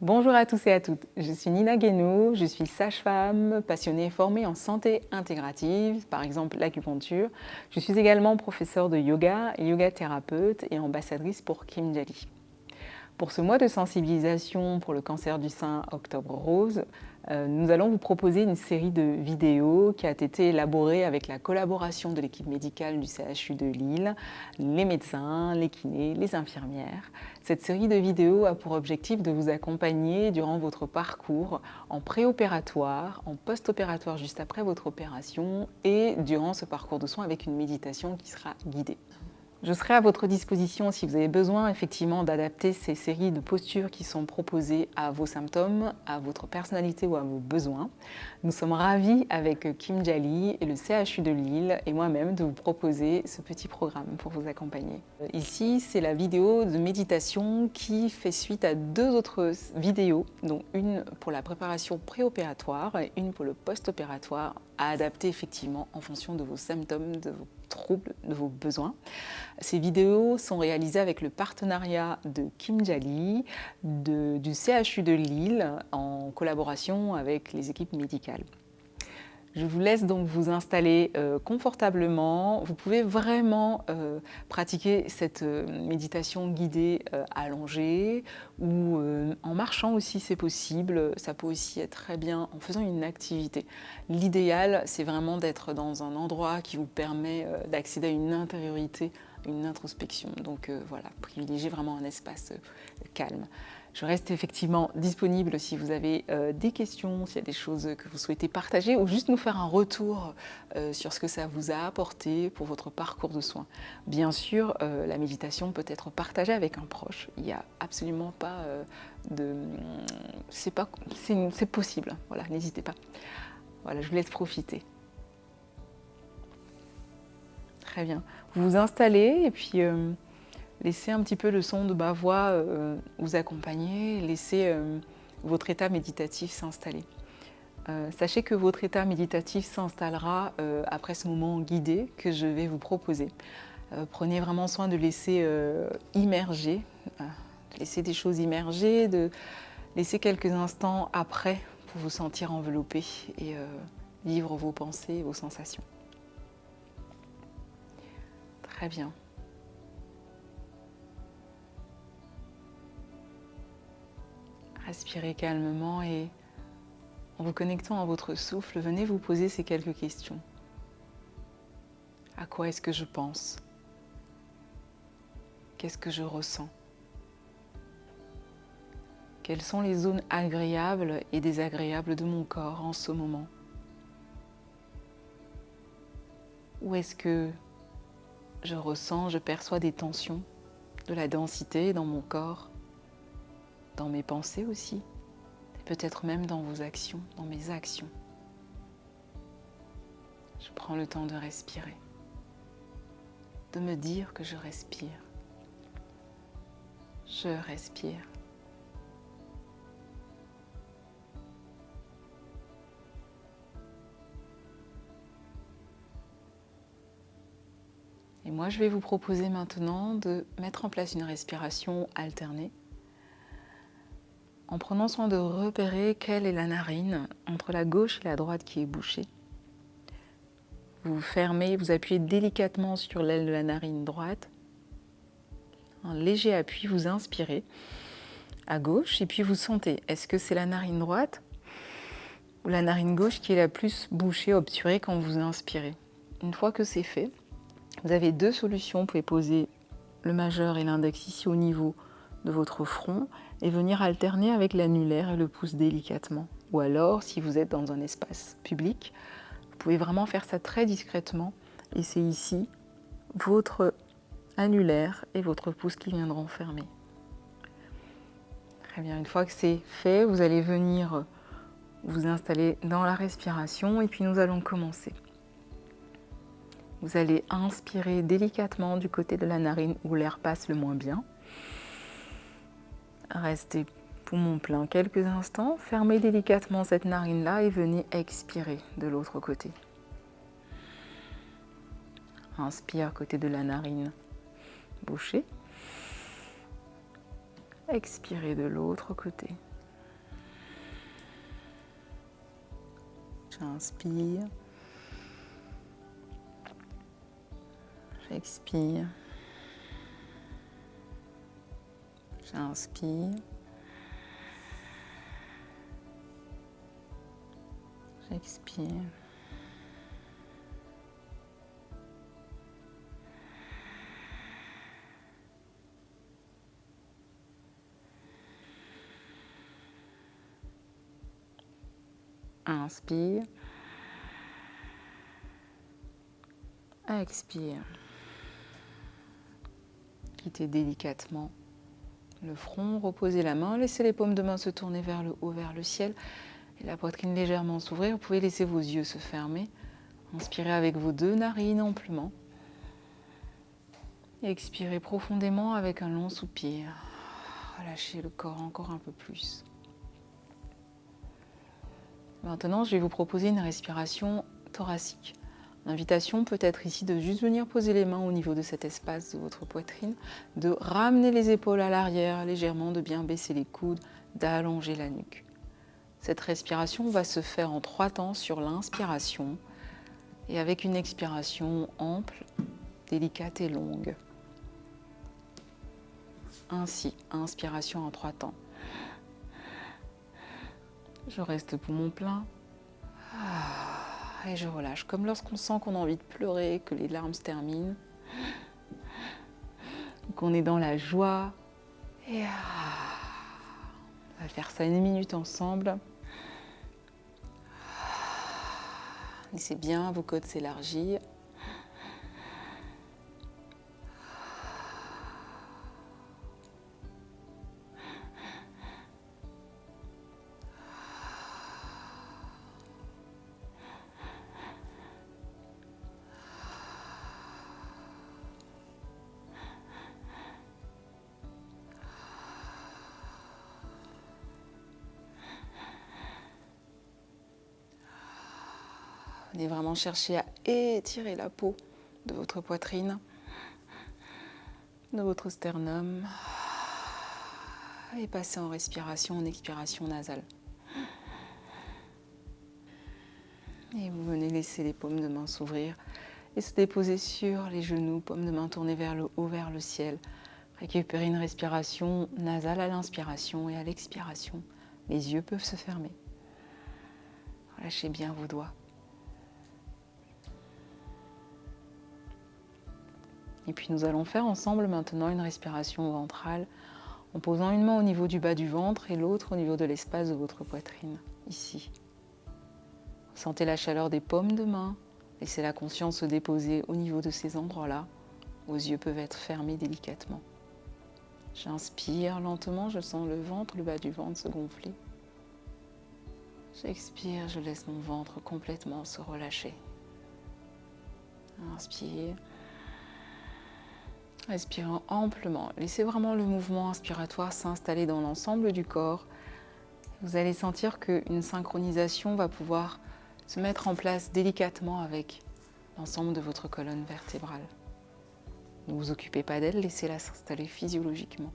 Bonjour à tous et à toutes, je suis Nina Guénaud, je suis sage-femme, passionnée et formée en santé intégrative, par exemple l'acupuncture. Je suis également professeure de yoga, yoga thérapeute et ambassadrice pour Kim Jali. Pour ce mois de sensibilisation pour le cancer du sein Octobre Rose, nous allons vous proposer une série de vidéos qui a été élaborée avec la collaboration de l'équipe médicale du CHU de Lille, les médecins, les kinés, les infirmières. Cette série de vidéos a pour objectif de vous accompagner durant votre parcours en préopératoire, en post-opératoire juste après votre opération et durant ce parcours de soins avec une méditation qui sera guidée. Je serai à votre disposition si vous avez besoin effectivement d'adapter ces séries de postures qui sont proposées à vos symptômes, à votre personnalité ou à vos besoins. Nous sommes ravis avec Kim Jali et le CHU de Lille et moi-même de vous proposer ce petit programme pour vous accompagner. Ici, c'est la vidéo de méditation qui fait suite à deux autres vidéos, dont une pour la préparation préopératoire et une pour le post-opératoire, à adapter effectivement en fonction de vos symptômes, de vos troubles, de vos besoins. Ces vidéos sont réalisées avec le partenariat de Kim Jali, du CHU de Lille, en collaboration avec les équipes médicales. Je vous laisse donc vous installer confortablement. Vous pouvez vraiment pratiquer cette méditation guidée allongée ou en marchant aussi, c'est possible. Ça peut aussi être très bien en faisant une activité. L'idéal, c'est vraiment d'être dans un endroit qui vous permet d'accéder à une intériorité, une introspection. Donc voilà, privilégiez vraiment un espace calme. Je reste effectivement disponible si vous avez des questions, s'il y a des choses que vous souhaitez partager ou juste nous faire un retour sur ce que ça vous a apporté pour votre parcours de soins. Bien sûr, la méditation peut être partagée avec un proche. Il n'y a absolument pas de... C'est possible. Voilà, n'hésitez pas. Voilà, je vous laisse profiter. Très bien. Vous vous installez et puis... laissez un petit peu le son de ma voix vous accompagner, laissez votre état méditatif s'installer. Sachez que votre état méditatif s'installera après ce moment guidé que je vais vous proposer. Prenez vraiment soin de laisser immerger, laisser des choses immerger, de laisser quelques instants après pour vous sentir enveloppé et vivre vos pensées, vos sensations. Très bien. Respirez calmement et en vous connectant à votre souffle, venez vous poser ces quelques questions. À quoi est-ce que je pense? Qu'est-ce que je ressens? Quelles sont les zones agréables et désagréables de mon corps en ce moment? Où est-ce que je ressens, je perçois des tensions, de la densité dans mon corps, dans mes pensées aussi, et peut-être même dans vos actions, dans mes actions? Je prends le temps de respirer, de me dire que je respire. Je respire. Et moi, je vais vous proposer maintenant de mettre en place une respiration alternée en prenant soin de repérer quelle est la narine entre la gauche et la droite qui est bouchée. Vous fermez, vous appuyez délicatement sur l'aile de la narine droite. Un léger appui, vous inspirez à gauche et puis vous sentez, est-ce que c'est la narine droite ou la narine gauche qui est la plus bouchée, obturée quand vous inspirez? Une fois que c'est fait, vous avez deux solutions. Vous pouvez poser le majeur et l'index ici au niveau de votre front et venir alterner avec l'annulaire et le pouce délicatement. Ou alors, si vous êtes dans un espace public, vous pouvez vraiment faire ça très discrètement et c'est ici votre annulaire et votre pouce qui viendront fermer. Très bien, une fois que c'est fait, vous allez venir vous installer dans la respiration et puis nous allons commencer. Vous allez inspirer délicatement du côté de la narine où l'air passe le moins bien. Restez poumon plein quelques instants, fermez délicatement cette narine-là et venez expirer de l'autre côté. Inspire côté de la narine bouchée. Expirez de l'autre côté. J'inspire. J'expire. J'inspire. J'expire. Inspire. Expire. Quittez délicatement le front, reposez la main, laissez les paumes de main se tourner vers le haut, vers le ciel et la poitrine légèrement s'ouvrir. Vous pouvez laisser vos yeux se fermer. Inspirez avec vos 2 narines amplement. Et expirez profondément avec un long soupir. Relâchez le corps encore un peu plus. Maintenant, je vais vous proposer une respiration thoracique. L'invitation peut être ici de juste venir poser les mains au niveau de cet espace de votre poitrine, de ramener les épaules à l'arrière légèrement, de bien baisser les coudes, d'allonger la nuque. Cette respiration va se faire en 3 temps sur l'inspiration et avec une expiration ample, délicate et longue. Ainsi, inspiration en 3 temps. Je reste poumon plein. Et je relâche, comme lorsqu'on sent qu'on a envie de pleurer, que les larmes se terminent, qu'on est dans la joie. Et on va faire ça 1 minute ensemble. Laissez bien vos côtes s'élargir. Venez vraiment chercher à étirer la peau de votre poitrine, de votre sternum et passer en respiration, en expiration nasale. Et vous venez laisser les paumes de main s'ouvrir et se déposer sur les genoux, paumes de main tournées vers le haut, vers le ciel. Récupérez une respiration nasale à l'inspiration et à l'expiration. Les yeux peuvent se fermer. Relâchez bien vos doigts. Et puis nous allons faire ensemble maintenant une respiration ventrale en posant une main au niveau du bas du ventre et l'autre au niveau de l'espace de votre poitrine, ici. Sentez la chaleur des paumes de main, laissez la conscience se déposer au niveau de ces endroits-là. Vos yeux peuvent être fermés délicatement. J'inspire lentement, je sens le ventre, le bas du ventre se gonfler. J'expire, je laisse mon ventre complètement se relâcher. Inspire. Respirant amplement. Laissez vraiment le mouvement inspiratoire s'installer dans l'ensemble du corps. Vous allez sentir qu'une synchronisation va pouvoir se mettre en place délicatement avec l'ensemble de votre colonne vertébrale. Ne vous occupez pas d'elle, laissez-la s'installer physiologiquement.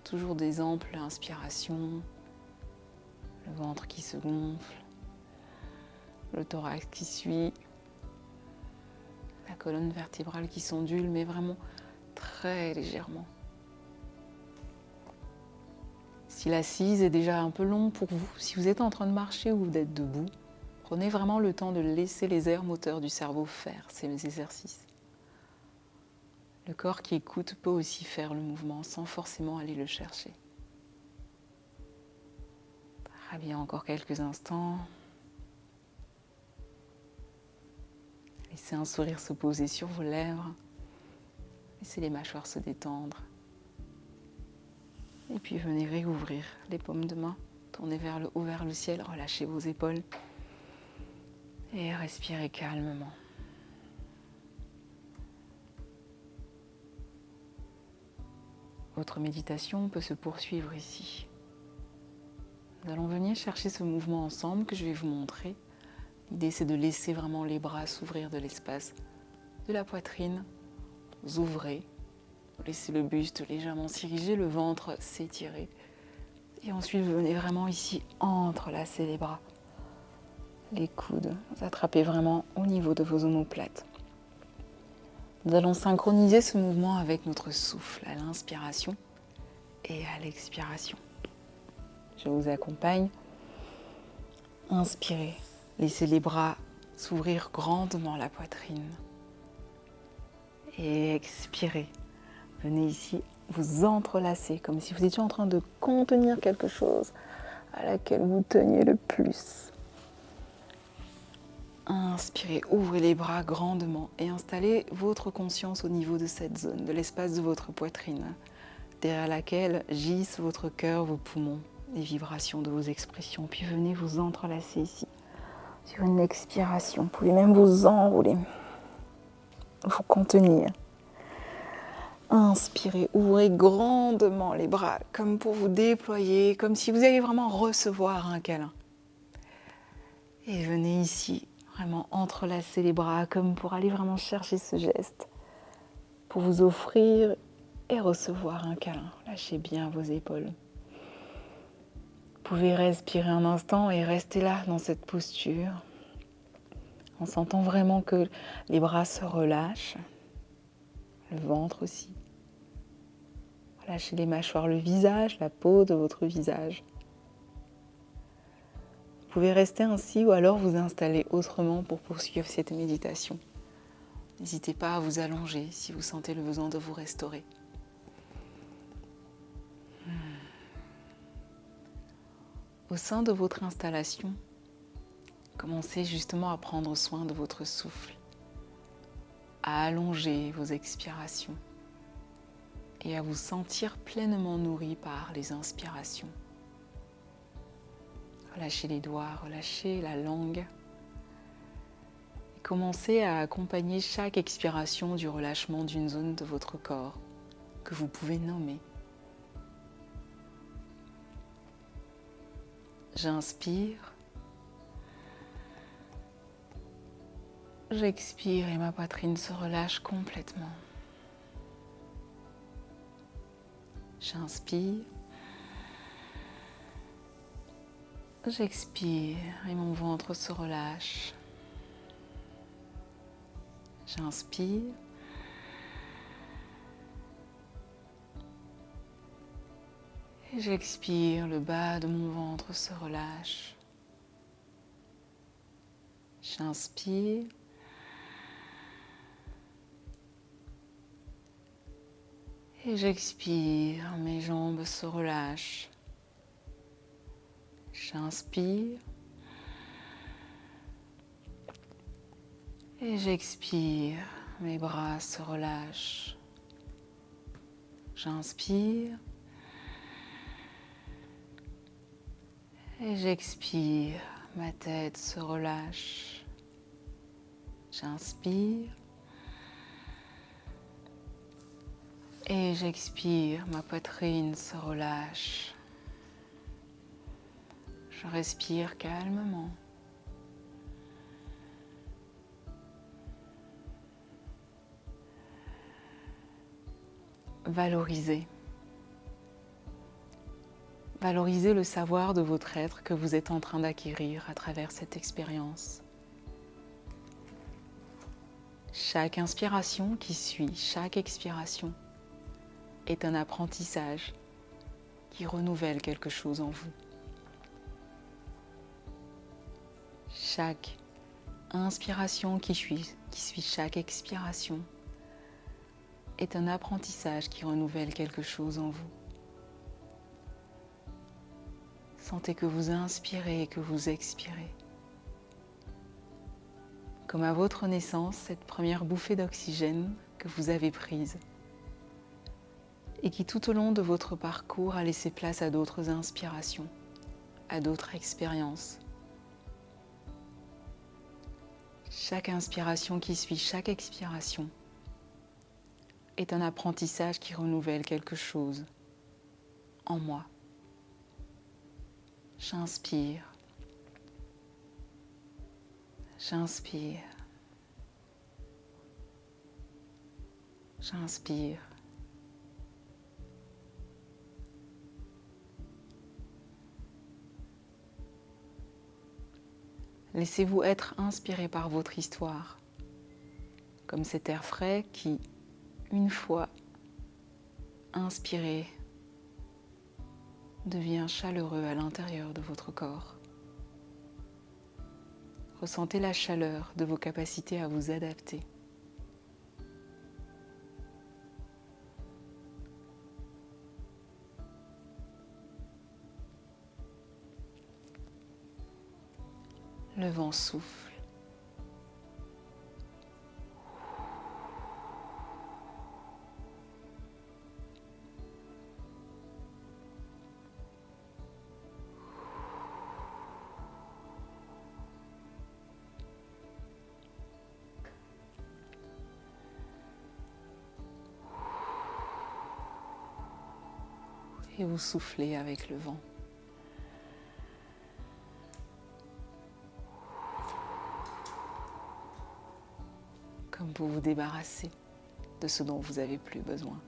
Toujours des amples inspirations, le ventre qui se gonfle, le thorax qui suit, la colonne vertébrale qui s'ondule, mais vraiment très légèrement. Si l'assise est déjà un peu longue pour vous, si vous êtes en train de marcher ou d'être debout, prenez vraiment le temps de laisser les aires moteurs du cerveau faire ces exercices. Le corps qui écoute peut aussi faire le mouvement sans forcément aller le chercher. Très bien, encore quelques instants. Laissez un sourire se poser sur vos lèvres. Laissez les mâchoires se détendre. Et puis venez réouvrir les paumes de main. Tournez vers le haut, vers le ciel. Relâchez vos épaules. Et respirez calmement. Votre méditation peut se poursuivre ici. Nous allons venir chercher ce mouvement ensemble que je vais vous montrer. L'idée, c'est de laisser vraiment les bras s'ouvrir de l'espace de la poitrine. Vous ouvrez, vous laissez le buste légèrement s'ériger, le ventre s'étirer. Et ensuite, vous venez vraiment ici entrelacer les bras. les coudes. Vous attrapez vraiment au niveau de vos omoplates. Nous allons synchroniser ce mouvement avec notre souffle à l'inspiration et à l'expiration. Je vous accompagne. Inspirez. Laissez les bras s'ouvrir grandement la poitrine. Et expirez. Venez ici vous entrelacer comme si vous étiez en train de contenir quelque chose à laquelle vous teniez le plus. Inspirez, ouvrez les bras grandement et installez votre conscience au niveau de cette zone, de l'espace de votre poitrine, derrière laquelle gisent votre cœur, vos poumons, les vibrations de vos expressions. Puis venez vous entrelacer ici, sur une expiration. Vous pouvez même vous enrouler, vous contenir. Inspirez, ouvrez grandement les bras, comme pour vous déployer, comme si vous alliez vraiment recevoir un câlin. Et venez ici, vraiment entrelacer les bras, comme pour aller vraiment chercher ce geste, pour vous offrir et recevoir un câlin. Lâchez bien vos épaules. Vous pouvez respirer un instant et rester là, dans cette posture, en sentant vraiment que les bras se relâchent, le ventre aussi. Relâchez les mâchoires, le visage, la peau de votre visage. Vous pouvez rester ainsi ou alors vous installer autrement pour poursuivre cette méditation. N'hésitez pas à vous allonger si vous sentez le besoin de vous restaurer. Au sein de votre installation, commencez justement à prendre soin de votre souffle, à allonger vos expirations et à vous sentir pleinement nourri par les inspirations. Relâchez les doigts, relâchez la langue et commencez à accompagner chaque expiration du relâchement d'une zone de votre corps que vous pouvez nommer. J'inspire, j'expire et ma poitrine se relâche complètement. J'inspire, j'expire et mon ventre se relâche. J'inspire, et j'expire, le bas de mon ventre se relâche. J'inspire, et j'expire, mes jambes se relâchent. J'inspire, et j'expire, mes bras se relâchent. J'inspire, et j'expire, ma tête se relâche. J'inspire, et j'expire, ma poitrine se relâche. Je respire calmement. Valorisez. Valorisez le savoir de votre être que vous êtes en train d'acquérir à travers cette expérience. Chaque inspiration qui suit chaque expiration est un apprentissage qui renouvelle quelque chose en vous. Chaque inspiration qui suit chaque expiration est un apprentissage qui renouvelle quelque chose en vous. Sentez que vous inspirez et que vous expirez. Comme à votre naissance, cette première bouffée d'oxygène que vous avez prise et qui tout au long de votre parcours a laissé place à d'autres inspirations, à d'autres expériences. Chaque inspiration qui suit chaque expiration est un apprentissage qui renouvelle quelque chose en moi. J'inspire, j'inspire, j'inspire. Laissez-vous être inspiré par votre histoire, comme cet air frais qui, une fois inspiré, devient chaleureux à l'intérieur de votre corps. Ressentez la chaleur de vos capacités à vous adapter. Le vent souffle. Et vous soufflez avec le vent. Comme pour vous débarrasser de ce dont vous n'avez plus besoin.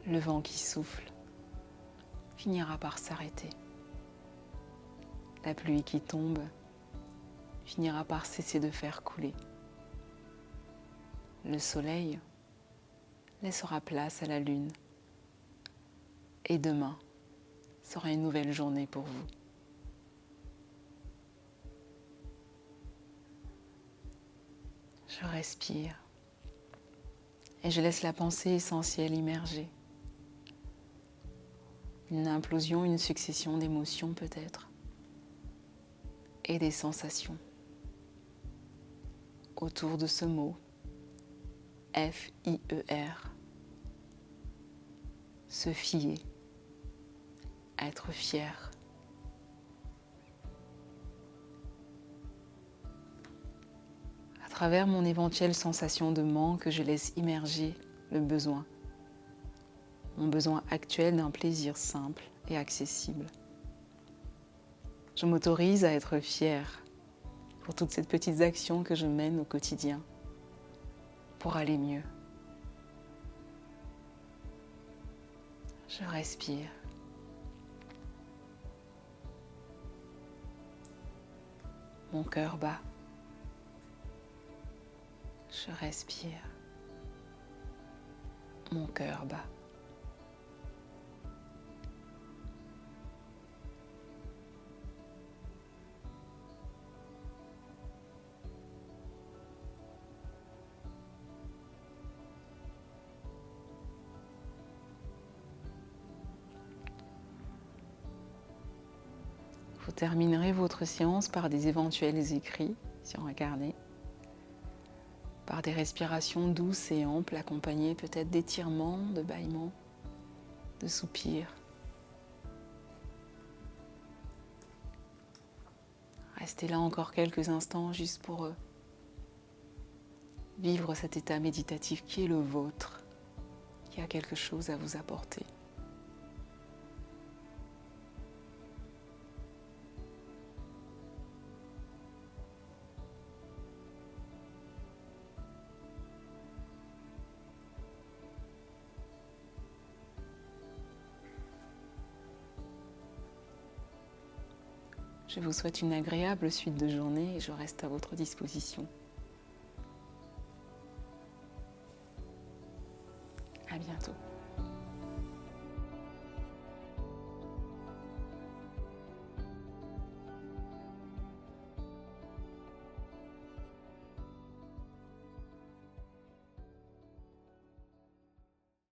Le vent qui souffle finira par s'arrêter. La pluie qui tombe finira par cesser de faire couler. Le soleil laissera place à la lune. Et demain sera une nouvelle journée pour vous. Je respire et je laisse la pensée essentielle immerger. Une implosion, une succession d'émotions peut-être, et des sensations autour de ce mot F-I-E-R. Se fier, être fier. À travers mon éventuelle sensation de manque, je laisse immerger le besoin. Mon besoin actuel d'un plaisir simple et accessible. Je m'autorise à être fière pour toutes ces petites actions que je mène au quotidien pour aller mieux. Je respire. Mon cœur bat. Je respire. Mon cœur bat. Vous terminerez votre séance par des éventuels écrits sur un carnet, par des respirations douces et amples accompagnées peut-être d'étirements, de bâillements, de soupirs. Restez là encore quelques instants juste pour vivre cet état méditatif qui est le vôtre, qui a quelque chose à vous apporter. Je vous souhaite une agréable suite de journée et je reste à votre disposition. À bientôt.